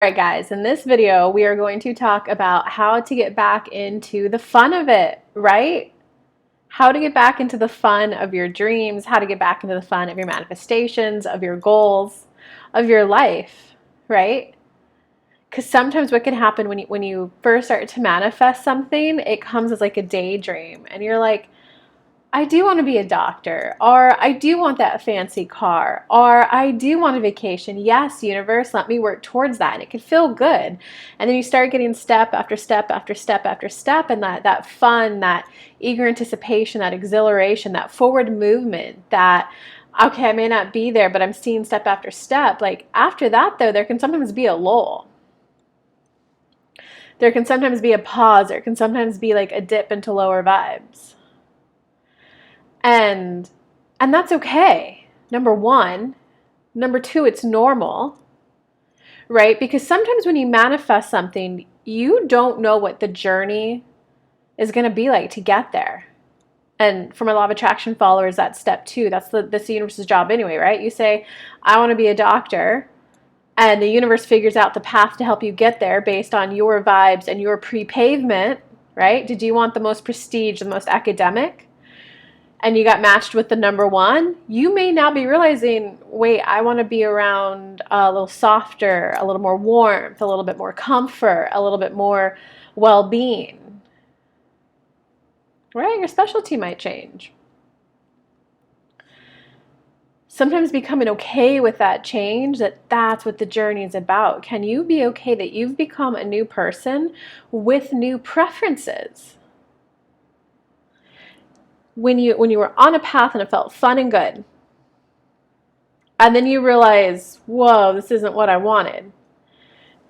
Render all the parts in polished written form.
All right, guys, in this video, we are going to talk about how to get back into the fun of it, right? How to get back into the fun of your dreams, how to get back into the fun of your manifestations, of your goals, of your life, right? Because sometimes what can happen when you first start to manifest something, it comes as like a daydream, and you're like, I do want to be a doctor, or I do want that fancy car, or I do want a vacation. Yes, universe, let me work towards that. And it can feel good. And then you start getting step after step after step after step, and that fun, that eager anticipation, that exhilaration, that forward movement, that, okay, I may not be there, but I'm seeing step after step. Like after that, though, there can sometimes be a lull. There can sometimes be a pause. There can sometimes be like a dip into lower vibes. And that's okay. Number one. Number two, it's normal, right? Because sometimes when you manifest something, you don't know what the journey is going to be like to get there. And for my law of attraction followers, that's step two. That's the universe's job anyway, right? You say, I want to be a doctor, and the universe figures out the path to help you get there based on your vibes and your pre-pavement, right? Did you want the most prestige, the most academic? And you got matched with the number one, you may now be realizing, wait, I want to be around a little softer, a little more warmth, a little bit more comfort, a little bit more well-being, right? Your specialty might change. Sometimes becoming okay with that change, that's what the journey is about. Can you be okay that you've become a new person with new preferences? When you were on a path and it felt fun and good, and then you realize, whoa, this isn't what I wanted,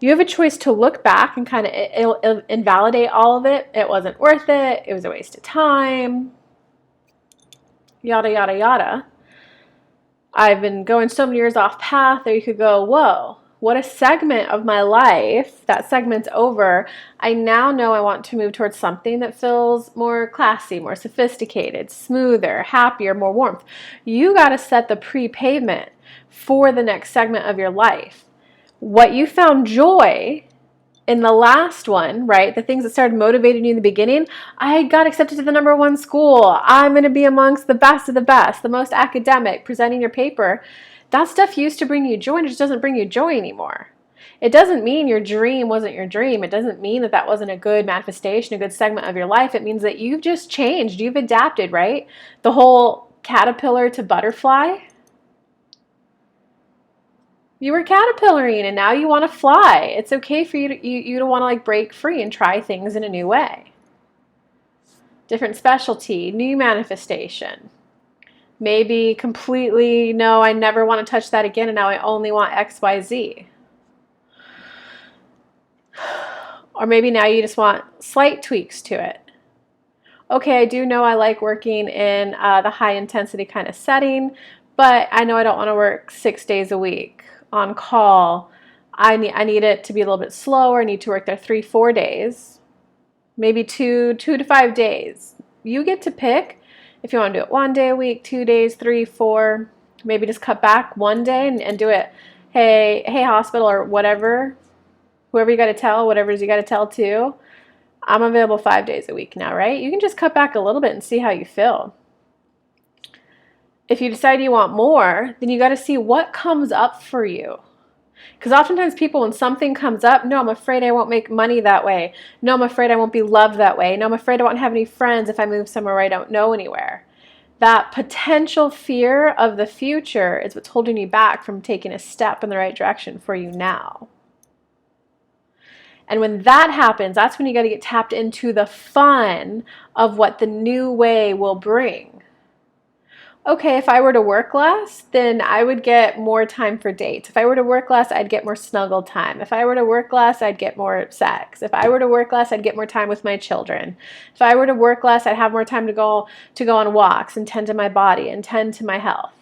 you have a choice to look back and kind of invalidate all of it. It wasn't worth it. It was a waste of time. Yada, yada, yada. I've been going so many years off path. Or you could go, whoa, what a segment of my life. That segment's over. I now know I want to move towards something that feels more classy, more sophisticated, smoother, happier, more warmth. You got to set the pre-pavement for the next segment of your life. What you found joy in the last one, right? The things that started motivating you in the beginning. I got accepted to the number one school. I'm going to be amongst the best of the best, the most academic, presenting your paper. That stuff used to bring you joy, and it just doesn't bring you joy anymore. It doesn't mean your dream wasn't your dream. It doesn't mean that that wasn't a good manifestation, a good segment of your life. It means that you've just changed. You've adapted, right? The whole caterpillar to butterfly. You were caterpillaring and now you want to fly. It's okay for you to want to like break free and try things in a new way. Different specialty, new manifestation. Maybe completely, no, I never want to touch that again, and now I only want XYZ. Or maybe now you just want slight tweaks to it. Okay, I do know I like working in the high intensity kind of setting, but I know I don't want to work 6 days a week on call. I need it to be a little bit slower. I need to work there 3-4 days, maybe 2 to 5 days. You get to pick if you want to do it 1 day a week, 2 days, 3, 4. Maybe just cut back 1 day and do it. Hey, hospital or whatever, whoever you got to tell, whatever it is you got to tell to. I'm available 5 days a week now, right? You can just cut back a little bit and see how you feel. If you decide you want more, then you got to see what comes up for you. Because oftentimes people, when something comes up, no, I'm afraid I won't make money that way. No, I'm afraid I won't be loved that way. No, I'm afraid I won't have any friends if I move somewhere where I don't know anywhere. That potential fear of the future is what's holding you back from taking a step in the right direction for you now. And when that happens, that's when you got to get tapped into the fun of what the new way will bring. Okay, if I were to work less, then I would get more time for dates. If I were to work less, I'd get more snuggle time. If I were to work less, I'd get more sex. If I were to work less, I'd get more time with my children. If I were to work less, I'd have more time to go on walks and tend to my body and tend to my health.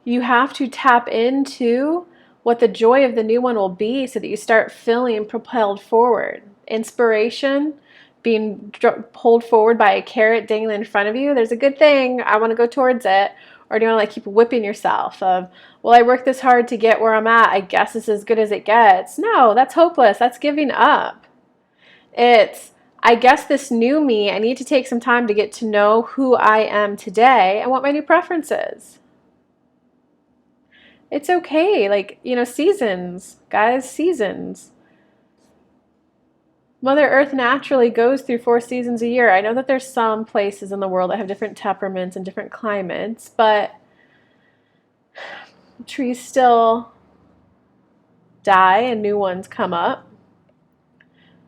You have to tap into what the joy of the new one will be so that you start feeling propelled forward. Inspiration, being pulled forward by a carrot dangling in front of you. There's a good thing. I want to go towards it. Or do you want to like keep whipping yourself of, well, I worked this hard to get where I'm at. I guess it's as good as it gets. No, that's hopeless. That's giving up. It's, I guess this new me, I need to take some time to get to know who I am today and what my new preference is. It's okay. Like, you know, seasons, guys, seasons. Mother Earth naturally goes through 4 seasons a year. I know that there's some places in the world that have different temperaments and different climates, but trees still die and new ones come up.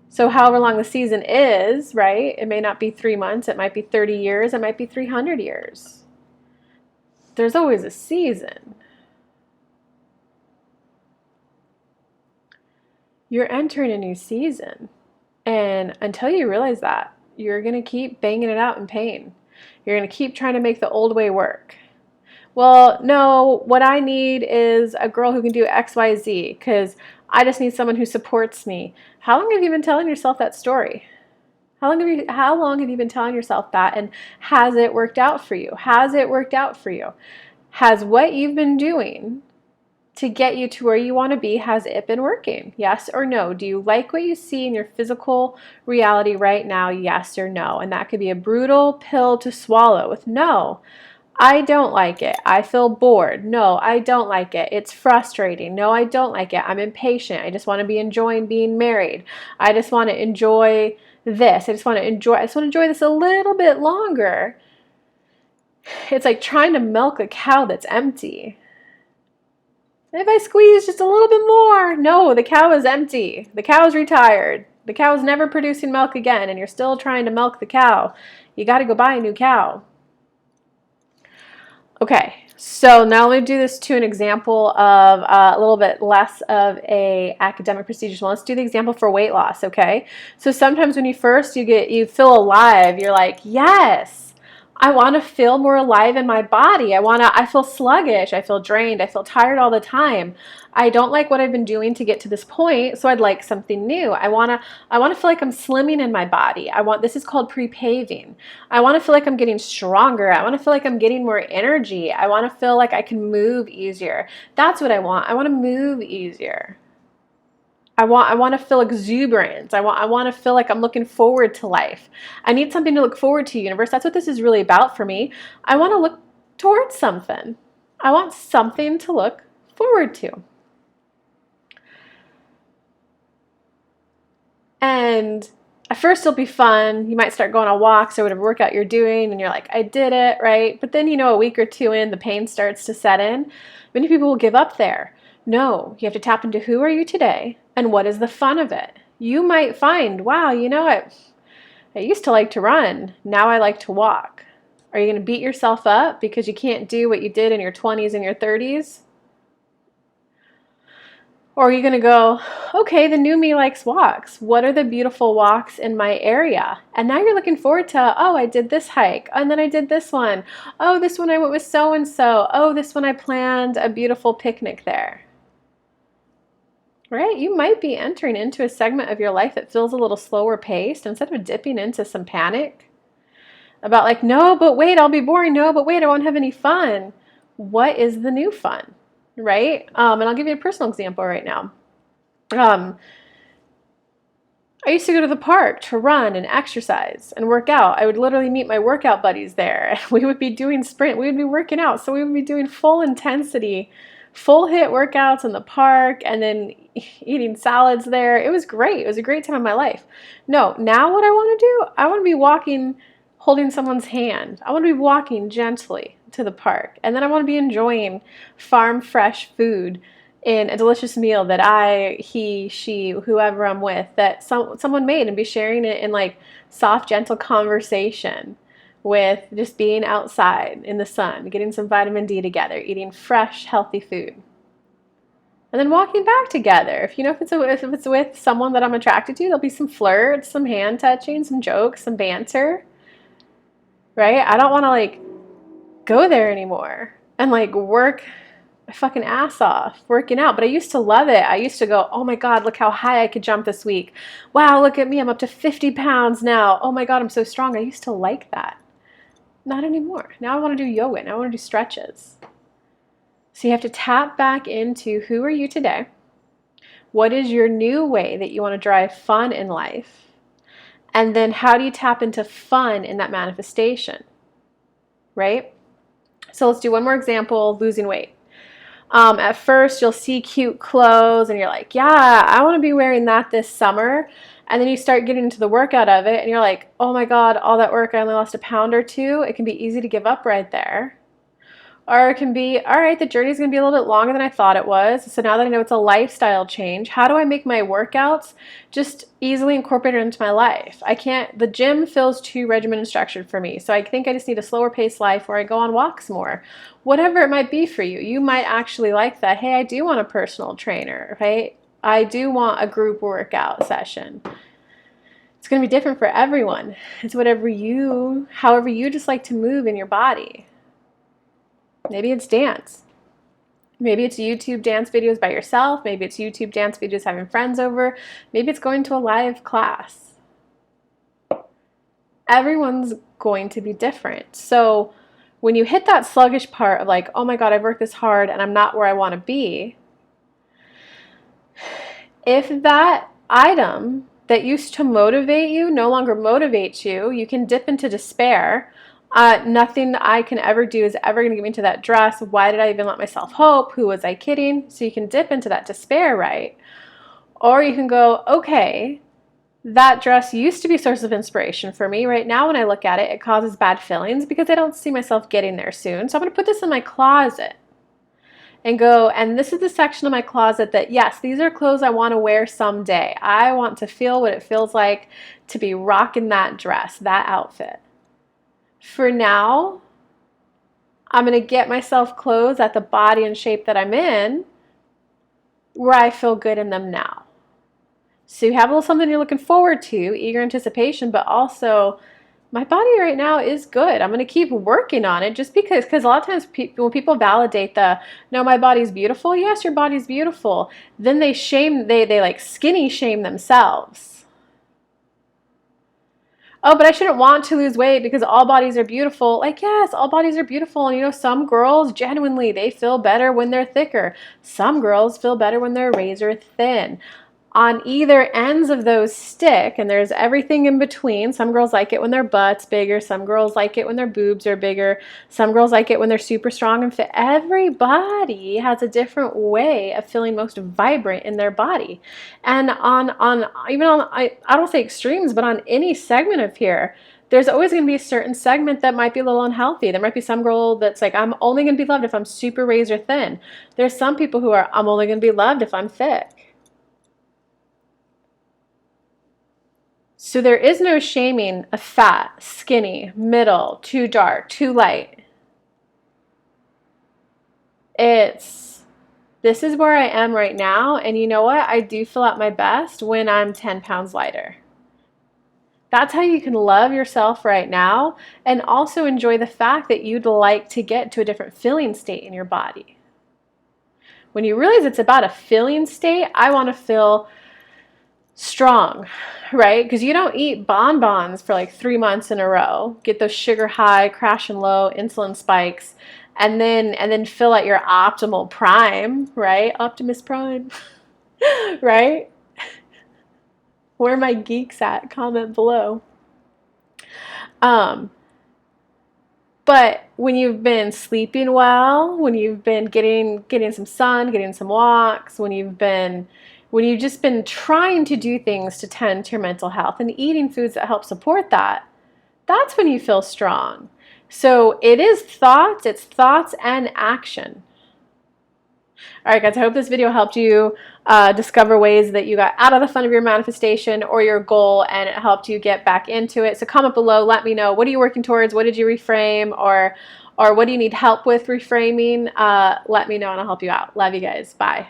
So however long the season is, right, it may not be 3 months, it might be 30 years, it might be 300 years. There's always a season. You're entering a new season. And until you realize that, you're going to keep banging it out in pain. You're going to keep trying to make the old way work. Well, no, what I need is a girl who can do X, Y, Z, because I just need someone who supports me. How long have you been telling yourself that story? How long have you been telling yourself that? And has it worked out for you? Has it worked out for you? Has what you've been doing to get you to where you want to be, has it been working? Yes or no? Do you like what you see in your physical reality right now? Yes or no? And that could be a brutal pill to swallow with no. I don't like it. I feel bored. No, I don't like it. It's frustrating. No, I don't like it. I'm impatient. I just want to be enjoying being married. I just want to enjoy this. I just want to enjoy this a little bit longer. It's like trying to milk a cow that's empty. If I squeeze just a little bit more, no, the cow is empty. The cow is retired. The cow is never producing milk again, and you're still trying to milk the cow. You got to go buy a new cow. Okay, so now let me do this to an example of a little bit less of a academic procedure. So let's do the example for weight loss, okay? So sometimes when you feel alive, you're like, yes, I want to feel more alive in my body. I feel sluggish. I feel drained. I feel tired all the time. I don't like what I've been doing to get to this point, so I'd like something new. I want to feel like I'm slimming in my body. This is called pre-paving. I want to feel like I'm getting stronger. I want to feel like I'm getting more energy. I want to feel like I can move easier. That's what I want. I want to move easier. I want to feel exuberance. I want to feel like I'm looking forward to life. I need something to look forward to, universe. That's what this is really about for me. I want to look towards something. I want something to look forward to. And at first it'll be fun. You might start going on walks or whatever workout you're doing and you're like, I did it, right? But then, a week or two in, the pain starts to set in. Many people will give up there. No, you have to tap into who are you today and what is the fun of it. You might find, wow, I used to like to run. Now I like to walk. Are you going to beat yourself up because you can't do what you did in your 20s and your 30s? Or are you going to go, okay, the new me likes walks. What are the beautiful walks in my area? And now you're looking forward to, oh, I did this hike. And then I did this one. Oh, this one I went with so-and-so. Oh, this one I planned a beautiful picnic there. Right? You might be entering into a segment of your life that feels a little slower paced. Instead of dipping into some panic about like, no, but wait, I'll be boring. No, but wait, I won't have any fun. What is the new fun? Right? And I'll give you a personal example right now. I used to go to the park to run and exercise and work out. I would literally meet my workout buddies there. We would be doing sprint. We would be working out. So we would be doing full intensity, full hit workouts in the park and then eating salads there. It was great. It was a great time of my life. No, now what I want to do, I want to be walking, holding someone's hand. I want to be walking gently to the park. And then I want to be enjoying farm fresh food in a delicious meal that he, she, whoever I'm with, that someone made, and be sharing it in like soft, gentle conversation with just being outside in the sun, getting some vitamin D together, eating fresh, healthy food. And then walking back together. If it's with someone that I'm attracted to, there'll be some flirts, some hand touching, some jokes, some banter. Right? I don't want to like go there anymore and like work my fucking ass off working out. But I used to love it. I used to go, oh my God, look how high I could jump this week. Wow, look at me. I'm up to 50 pounds now. Oh my God, I'm so strong. I used to like that. Not anymore. Now I want to do yoga. Now I want to do stretches. So you have to tap back into who are you today? What is your new way that you want to drive fun in life? And then how do you tap into fun in that manifestation, right? So let's do one more example, losing weight. At first, you'll see cute clothes and you're like, yeah, I want to be wearing that this summer. And then you start getting into the workout of it and you're like, oh my God, all that work, I only lost a pound or two. It can be easy to give up right there. Or it can be, all right, the journey is going to be a little bit longer than I thought it was. So now that I know it's a lifestyle change, how do I make my workouts just easily incorporated into my life? I can't, the gym feels too regimented and structured for me. So I think I just need a slower paced life where I go on walks more. Whatever it might be for you. You might actually like that. Hey, I do want a personal trainer, right? I do want a group workout session. It's going to be different for everyone. It's however you just like to move in your body. Maybe it's dance. Maybe it's YouTube dance videos by yourself. Maybe it's YouTube dance videos having friends over. Maybe it's going to a live class. Everyone's going to be different. So when you hit that sluggish part of like, oh my God, I've worked this hard and I'm not where I want to be. If that item that used to motivate you no longer motivates you, you can dip into despair. Nothing I can ever do is ever going to get me to that dress. Why did I even let myself hope? Who was I kidding? So you can dip into that despair, right? Or you can go, okay, that dress used to be a source of inspiration for me. Right now when I look at it, it causes bad feelings because I don't see myself getting there soon. So I'm going to put this in my closet and go, and this is the section of my closet that, yes, these are clothes I want to wear someday. I want to feel what it feels like to be rocking that dress, that outfit. For now, I'm going to get myself clothes at the body and shape that I'm in where I feel good in them now. So you have a little something you're looking forward to, eager anticipation, but also my body right now is good. I'm going to keep working on it just because a lot of times when people validate no, my body's beautiful. Yes, your body's beautiful. Then they like skinny shame themselves. Oh, but I shouldn't want to lose weight because all bodies are beautiful. Like, yes, all bodies are beautiful. And you know, some girls genuinely, they feel better when they're thicker. Some girls feel better when they're razor thin. On either ends of those stick, and there's everything in between. Some girls like it when their butt's bigger. Some girls like it when their boobs are bigger. Some girls like it when they're super strong and fit. Everybody has a different way of feeling most vibrant in their body. And I don't say extremes, but on any segment of here, there's always going to be a certain segment that might be a little unhealthy. There might be some girl that's like, I'm only going to be loved if I'm super razor thin. There's some people who are, I'm only going to be loved if I'm thick. So there is no shaming of fat, skinny, middle, too dark, too light. This is where I am right now. And you know what? I do feel at my best when I'm 10 pounds lighter. That's how you can love yourself right now and also enjoy the fact that you'd like to get to a different feeling state in your body. When you realize it's about a feeling state, I want to feel strong, right? Because you don't eat bonbons for like 3 months in a row, get those sugar high, crash and low, insulin spikes, and then feel at your optimal prime, right? Optimus Prime, right? Where are my geeks at? Comment below. But when you've been sleeping well, when you've been getting some sun, getting some walks, when you've just been trying to do things to tend to your mental health and eating foods that help support that, that's when you feel strong. So it's thoughts and action. All right, guys, I hope this video helped you discover ways that you got out of the fun of your manifestation or your goal, and it helped you get back into it. So comment below, let me know, what are you working towards? What did you reframe? Or what do you need help with reframing? Let me know and I'll help you out. Love you guys. Bye.